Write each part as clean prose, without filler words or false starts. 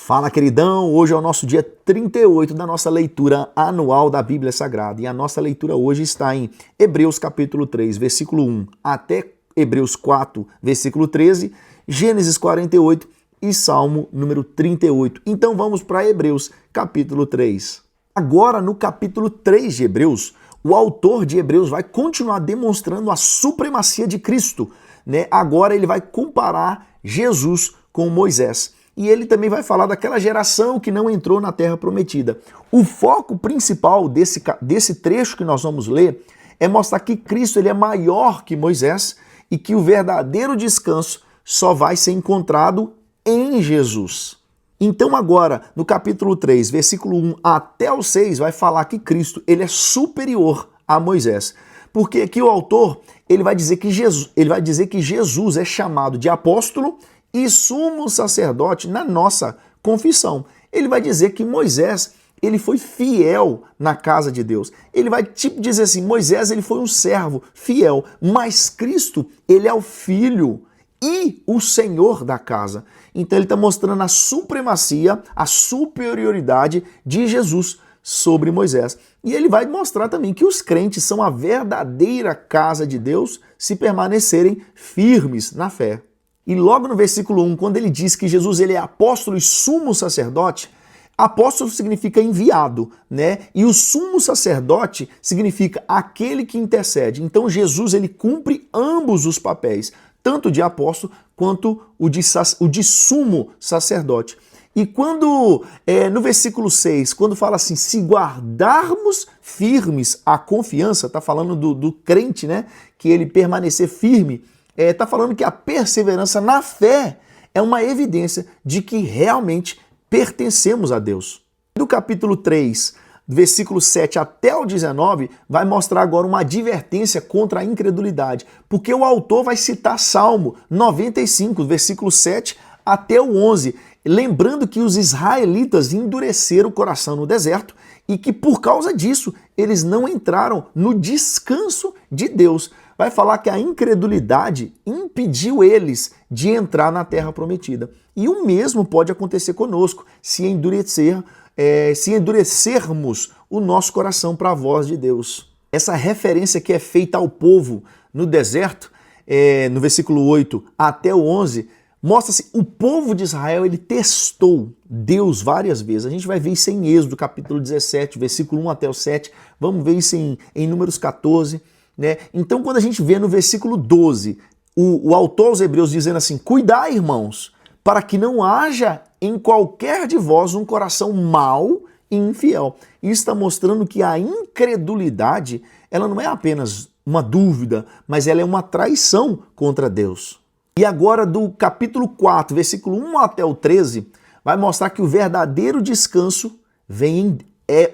Fala, queridão! Hoje é o nosso dia 38 da nossa leitura anual da Bíblia Sagrada. E a nossa leitura hoje está em Hebreus capítulo 3, versículo 1 até Hebreus 4, versículo 13, Gênesis 48 e Salmo número 38. Então vamos para Hebreus capítulo 3. Agora, no capítulo 3 de Hebreus, o autor de Hebreus vai continuar demonstrando a supremacia de Cristo, né? Agora ele vai comparar Jesus com Moisés. E ele também vai falar daquela geração que não entrou na Terra Prometida. O foco principal desse trecho que nós vamos ler é mostrar que Cristo ele é maior que Moisés e que o verdadeiro descanso só vai ser encontrado em Jesus. Então agora, no capítulo 3, versículo 1 até o 6, vai falar que Cristo ele é superior a Moisés. Porque aqui o autor ele vai dizer que Jesus é chamado de apóstolo e sumo sacerdote na nossa confissão. Ele vai dizer que Moisés ele foi fiel na casa de Deus. Ele vai dizer assim, Moisés ele foi um servo fiel, mas Cristo ele é o filho e o Senhor da casa. Então ele está mostrando a supremacia, a superioridade de Jesus sobre Moisés. E ele vai mostrar também que os crentes são a verdadeira casa de Deus se permanecerem firmes na fé. E logo no versículo 1, quando ele diz que Jesus ele é apóstolo e sumo sacerdote, apóstolo significa enviado, né? E o sumo sacerdote significa aquele que intercede. Então Jesus ele cumpre ambos os papéis, tanto de apóstolo quanto o de sumo sacerdote. E quando, no versículo 6, quando fala assim, se guardarmos firmes a confiança, está falando do crente, né? Que ele permanecer firme, está falando que a perseverança na fé é uma evidência de que realmente pertencemos a Deus. Do capítulo 3, versículo 7 até o 19, vai mostrar agora uma advertência contra a incredulidade, porque o autor vai citar Salmo 95, versículo 7 até o 11, lembrando que os israelitas endureceram o coração no deserto e que por causa disso eles não entraram no descanso de Deus. Vai falar que a incredulidade impediu eles de entrar na Terra Prometida. E o mesmo pode acontecer conosco se endurecermos o nosso coração para a voz de Deus. Essa referência que é feita ao povo no deserto, no versículo 8 até o 11, mostra-se o povo de Israel, ele testou Deus várias vezes. A gente vai ver isso em Êxodo, capítulo 17, versículo 1 até o 7. Vamos ver isso em Números 14. Né? Então, quando a gente vê no versículo 12, o autor aos Hebreus dizendo assim, cuidai, irmãos, para que não haja em qualquer de vós um coração mau e infiel. Isso está mostrando que a incredulidade, ela não é apenas uma dúvida, mas ela é uma traição contra Deus. E agora do capítulo 4, versículo 1 até o 13, vai mostrar que o verdadeiro descanso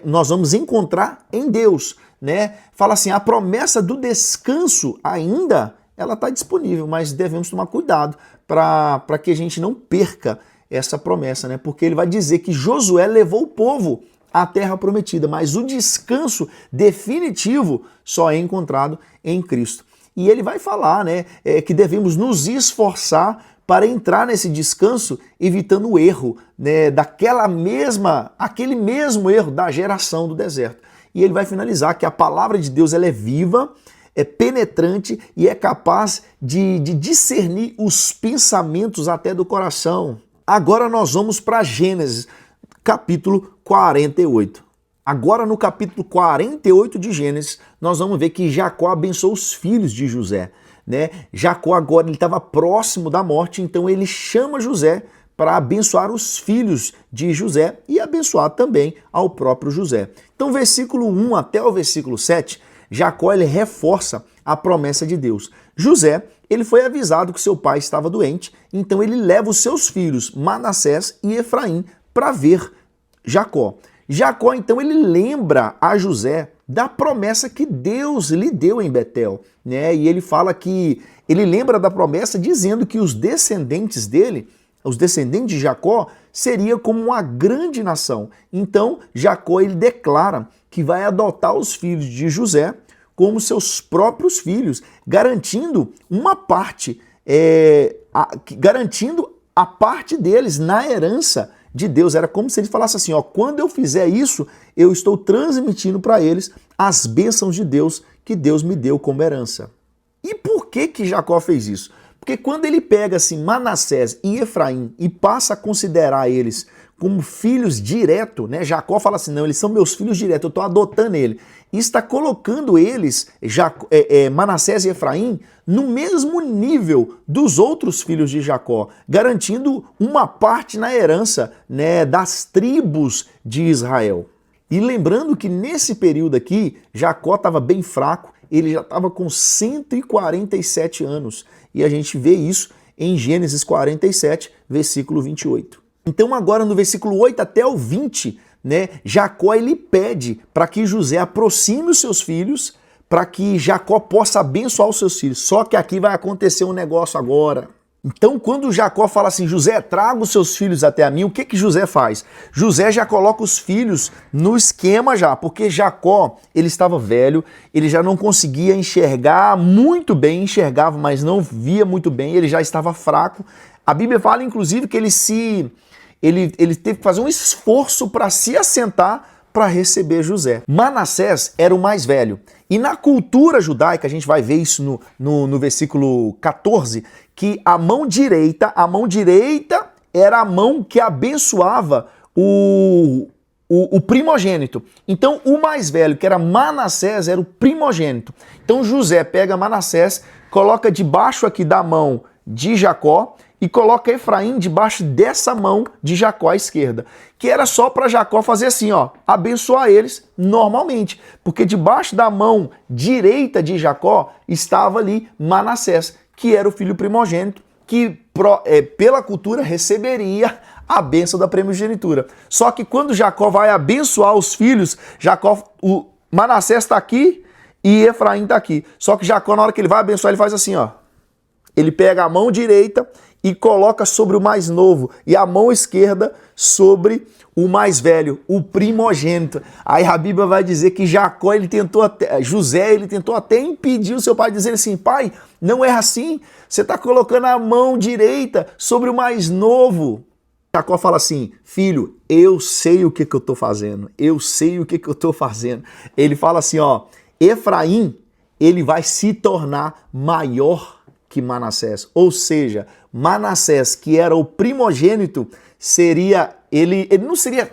nós vamos encontrar em Deus. Né? Fala assim, a promessa do descanso ainda ela está disponível, mas devemos tomar cuidado para que a gente não perca essa promessa, né? Porque ele vai dizer que Josué levou o povo à terra prometida, mas o descanso definitivo só é encontrado em Cristo. E ele vai falar, né, que devemos nos esforçar para entrar nesse descanso, evitando o erro, né, aquele mesmo erro da geração do deserto. E ele vai finalizar que a palavra de Deus ela é viva, é penetrante e é capaz de discernir os pensamentos até do coração. Agora nós vamos para Gênesis, capítulo 48. Agora no capítulo 48 de Gênesis, nós vamos ver que Jacó abençoou os filhos de José. Né? Jacó agora ele estava próximo da morte, então ele chama José para abençoar os filhos de José e abençoar também ao próprio José. Então, versículo 1 até o versículo 7, Jacó ele reforça a promessa de Deus. José, ele foi avisado que seu pai estava doente, então ele leva os seus filhos Manassés e Efraim para ver Jacó. Jacó, então, ele lembra a José da promessa que Deus lhe deu em Betel, né? E ele fala que ele lembra da promessa dizendo que os descendentes dele, os descendentes de Jacó, seria como uma grande nação. Então, Jacó ele declara que vai adotar os filhos de José como seus próprios filhos, garantindo uma parte, garantindo a parte deles na herança de Deus. Era como se ele falasse assim, ó, quando eu fizer isso, eu estou transmitindo para eles as bênçãos de Deus que Deus me deu como herança. E por que Jacó fez isso? Porque quando ele pega assim Manassés e Efraim e passa a considerar eles como filhos direto, né? Jacó fala assim, não, eles são meus filhos direto, eu estou adotando ele. E está colocando eles, Manassés e Efraim, no mesmo nível dos outros filhos de Jacó, garantindo uma parte na herança, né, das tribos de Israel. E lembrando que nesse período aqui, Jacó estava bem fraco, ele já estava com 147 anos. E a gente vê isso em Gênesis 47, versículo 28. Então agora no versículo 8 até o 20, né, Jacó ele pede para que José aproxime os seus filhos, para que Jacó possa abençoar os seus filhos. Só que aqui vai acontecer um negócio agora. Então, quando Jacó fala assim, José, traga os seus filhos até a mim, o que José faz? José já coloca os filhos no esquema já, porque Jacó, ele estava velho, ele já não conseguia enxergar muito bem, enxergava, mas não via muito bem, ele já estava fraco. A Bíblia fala, inclusive, que ele teve que fazer um esforço para se assentar para receber José. Manassés era o mais velho. E na cultura judaica, a gente vai ver isso no versículo 14, que a mão direita era a mão que abençoava o primogênito. Então, o mais velho, que era Manassés, era o primogênito. Então, José pega Manassés, coloca debaixo aqui da mão de Jacó e coloca Efraim debaixo dessa mão de Jacó à esquerda, que era só para Jacó fazer assim, ó, abençoar eles normalmente, porque debaixo da mão direita de Jacó estava ali Manassés, que era o filho primogênito, que pela cultura receberia a bênção da primogenitura. Só que quando Jacó vai abençoar os filhos, o Manassés está aqui e Efraim está aqui. Só que Jacó, na hora que ele vai abençoar, ele faz assim, ó. Ele pega a mão direita e coloca sobre o mais novo e a mão esquerda sobre o mais velho, o primogênito. Aí a Bíblia vai dizer que José tentou até impedir o seu pai, dizer assim, pai, não é assim, você está colocando a mão direita sobre o mais novo. Jacó fala assim, filho, eu sei o que eu estou fazendo, eu sei o que eu estou fazendo. Ele fala assim, ó, Efraim, ele vai se tornar maior que Manassés, ou seja, Manassés, que era o primogênito,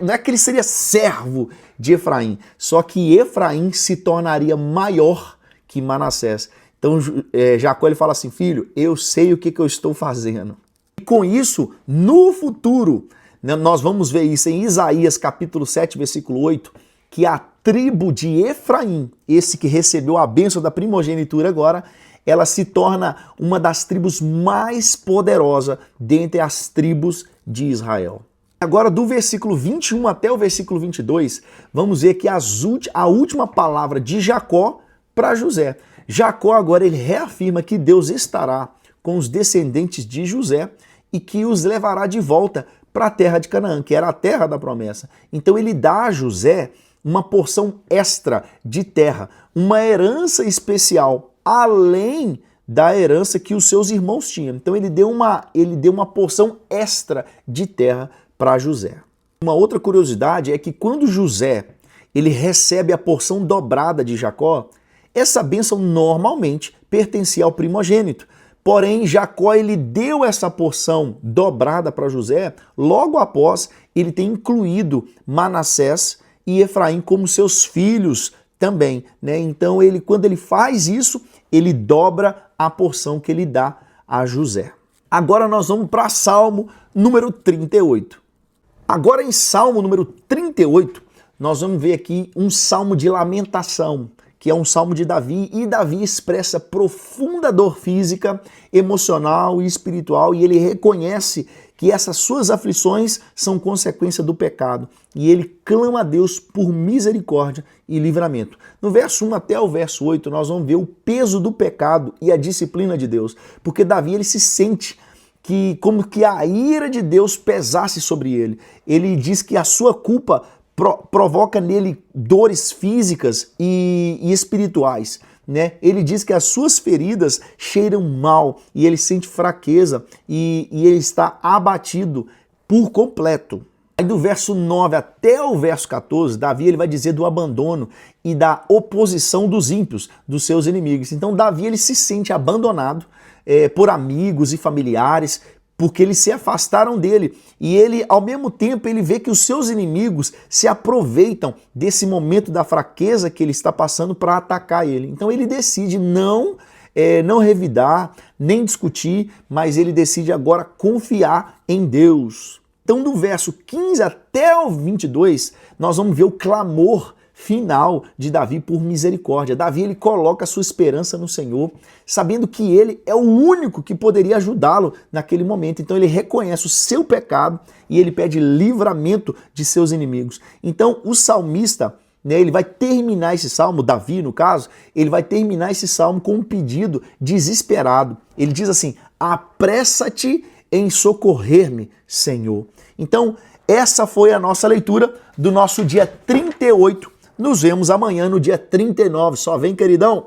não é que ele seria servo de Efraim, só que Efraim se tornaria maior que Manassés. Então Jacó ele fala assim, filho, eu sei o que eu estou fazendo. E com isso, no futuro, né, nós vamos ver isso em Isaías capítulo 7, versículo 8, que a tribo de Efraim, esse que recebeu a bênção da primogenitura agora, ela se torna uma das tribos mais poderosas dentre as tribos de Israel. Agora, do versículo 21 até o versículo 22, vamos ver que a última palavra de Jacó para José. Jacó agora ele reafirma que Deus estará com os descendentes de José e que os levará de volta para a terra de Canaã, que era a terra da promessa. Então ele dá a José uma porção extra de terra, uma herança especial, além da herança que os seus irmãos tinham. Então ele deu uma porção extra de terra para José. Uma outra curiosidade é que quando José ele recebe a porção dobrada de Jacó, essa bênção normalmente pertencia ao primogênito. Porém, Jacó ele deu essa porção dobrada para José logo após ele ter incluído Manassés e Efraim como seus filhos também, né? Então quando ele faz isso, ele dobra a porção que ele dá a José. Agora nós vamos para Salmo número 38. Agora em Salmo número 38, nós vamos ver aqui um salmo de lamentação, que é um salmo de Davi, e Davi expressa profunda dor física, emocional e espiritual, e ele reconhece que essas suas aflições são consequência do pecado, e ele clama a Deus por misericórdia e livramento. No verso 1 até o verso 8, nós vamos ver o peso do pecado e a disciplina de Deus, porque Davi ele se sente como que a ira de Deus pesasse sobre ele. Ele diz que a sua culpa provoca nele dores físicas e espirituais, né? Ele diz que as suas feridas cheiram mal e ele sente fraqueza e ele está abatido por completo. Aí do verso 9 até o verso 14, Davi ele vai dizer do abandono e da oposição dos ímpios, dos seus inimigos. Então Davi ele se sente abandonado por amigos e familiares, porque eles se afastaram dele. E ele, ao mesmo tempo, ele vê que os seus inimigos se aproveitam desse momento da fraqueza que ele está passando para atacar ele. Então ele decide não revidar, nem discutir, mas ele decide agora confiar em Deus. Então, do verso 15 até o 22, nós vamos ver o clamor final de Davi por misericórdia. Davi ele coloca a sua esperança no Senhor, sabendo que ele é o único que poderia ajudá-lo naquele momento. Então ele reconhece o seu pecado e ele pede livramento de seus inimigos. Então o salmista, ele vai terminar esse salmo, Davi no caso, ele vai terminar esse salmo com um pedido desesperado. Ele diz assim: apressa-te em socorrer-me, Senhor. Então, essa foi a nossa leitura do nosso dia 38. Nos vemos amanhã no dia 39. Só vem, queridão!